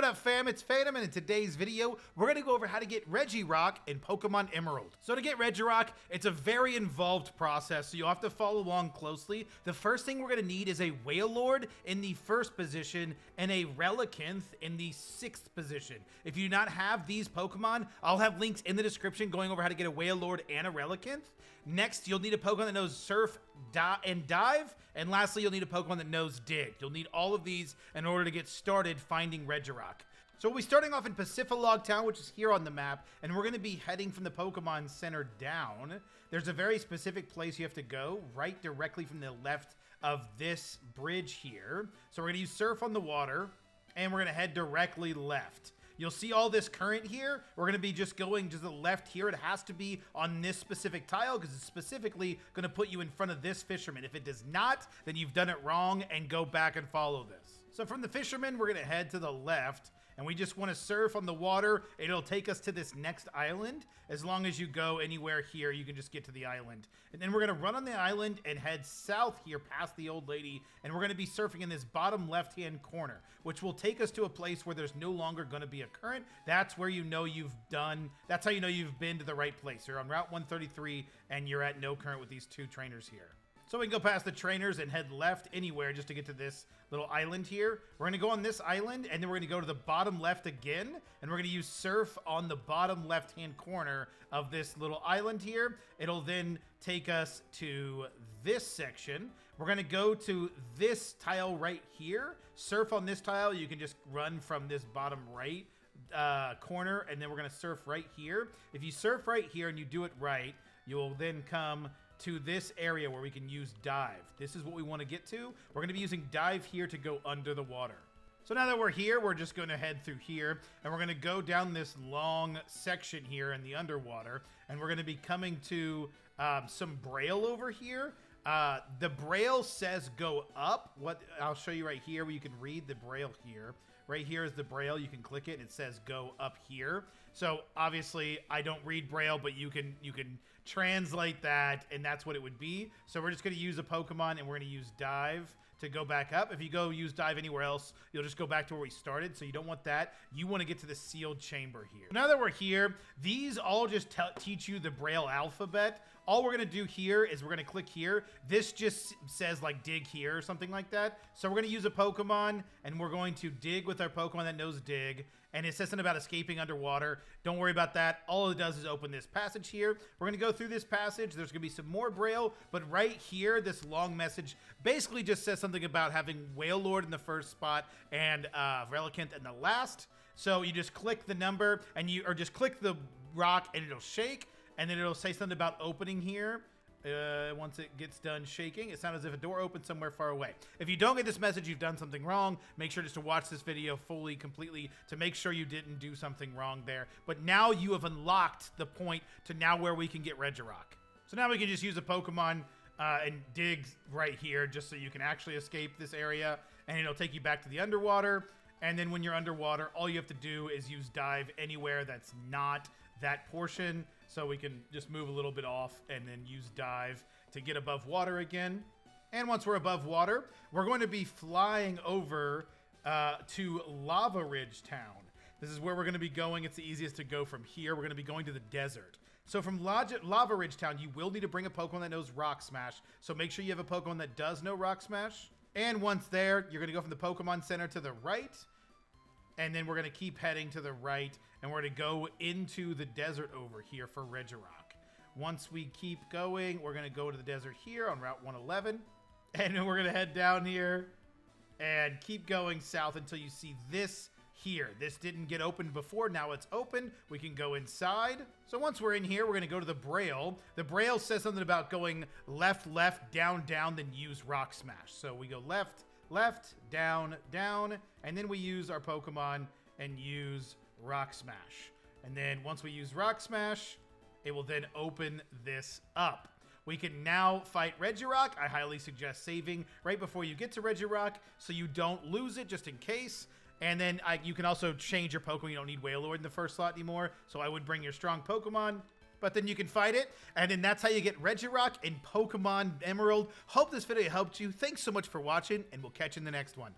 up, fam? It's Phantom, and in today's video, we're going to go over how to get Regirock in Pokemon Emerald. So to get Regirock, it's a very involved process, so you'll have to follow along closely. The first thing we're going to need is a Wailord in the first position and a Relicanth in the 6th position. If you do not have these Pokemon, I'll have links in the description going over how to get a Wailord and a Relicanth. Next, you'll need a Pokemon that knows Surf and Dive, and lastly, you'll need a Pokemon that knows Dig. You'll need all of these in order to get started finding Regirock. So we'll be starting off in Pacifilog Town, which is here on the map, and we're going to be heading from the Pokemon Center down. There's a very specific place you have to go, right directly from the left of this bridge here. So we're going to use Surf on the water, and we're going to head directly left. You'll see all this current here. We're going to be just going to the left here. It has to be on this specific tile because it's specifically going to put you in front of this fisherman. If it does not, then you've done it wrong, and go back and follow this. So from the fisherman, we're going to head to the left, and we just want to surf on the water. It'll take us to this next island. As long as you go anywhere here, you can just get to the island. And then we're going to run on the island and head south here past the old lady, and we're going to be surfing in this bottom left-hand corner, which will take us to a place where there's no longer going to be a current. That's where you know that's how you know you've been to the right place. You're on Route 133, and you're at no current with these two trainers here. So we can go past the trainers and head left anywhere just to get to this little island here. We're going to go on this island, and then we're going to go to the bottom left again, and we're going to use Surf on the bottom left-hand corner of this little island here. It'll then take us to this section. We're going to go to this tile right here. Surf on this tile. You can just run from this bottom right corner, and then we're going to surf right here. If you surf right here and you do it right, you'll then come to this area where we can use Dive. This is what we want to get to. We're going to be using Dive here to go under the water. So now that we're here, we're just going to head through here, and we're going to go down this long section here in the underwater, and we're going to be coming to some braille over here. The braille says go up. What I'll show you right here where you can read the braille here. Right here is the braille. You can click it and it says go up here. So obviously I don't read braille, but you can translate that, and that's what it would be. So we're just going to use a Pokemon, and we're going to use Dive to go back up. If you go use Dive anywhere else, you'll just go back to where we started. So you don't want that. You want to get to the sealed chamber here. Now that we're here, these all just teach you the braille alphabet. All we're going to do here is we're going to click here. This just says like dig here or something like that. So we're going to use a Pokemon, and we're going to dig with our Pokemon that knows dig. And it says something about escaping underwater. Don't worry about that. All it does is open this passage here. We're going to go through this passage. There's going to be some more braille, but right here, this long message basically just says something about having Wailord in the first spot and Relicanth in the last. So you just click the number, and just click the rock, and it'll shake, and then it'll say something about opening here. Once it gets done shaking, it sounds as if a door opened somewhere far away. If you don't get this message, you've done something wrong. Make sure just to watch this video completely to make sure you didn't do something wrong there. But now you have unlocked the point to now where we can get Regirock. So now we can just use a Pokemon and dig right here just so you can actually escape this area, and it'll take you back to the underwater. And then when you're underwater, all you have to do is use Dive anywhere that's not that portion. So we can just move a little bit off and then use Dive to get above water again. And once we're above water, we're going to be flying over to Lava Ridge Town. This is where we're going to be going. It's the easiest to go from here. We're going to be going to the desert. So from Lava Ridge Town, you will need to bring a Pokemon that knows Rock Smash. So make sure you have a Pokemon that does know Rock Smash. And once there, you're going to go from the Pokemon Center to the right. And then we're going to keep heading to the right, and we're going to go into the desert over here for Regirock. Once we keep going, we're going to go to the desert here on Route 111. And then we're going to head down here and keep going south until you see this here. This didn't get opened before. Now it's open. We can go inside. So once we're in here, we're going to go to the braille. The braille says something about going left, down, then use Rock Smash. So we go left, down, and then we use our Pokemon and use Rock Smash. And then once we use Rock Smash, it will then open this up. We can now fight Regirock. I highly suggest saving right before you get to Regirock so you don't lose it, just in case. And then you can also change your Pokemon. You don't need Wailord in the first slot anymore, so I would bring your strong Pokemon. But then you can fight it, and then that's how you get Regirock in Pokemon Emerald. Hope this video helped you. Thanks so much for watching, and we'll catch you in the next one.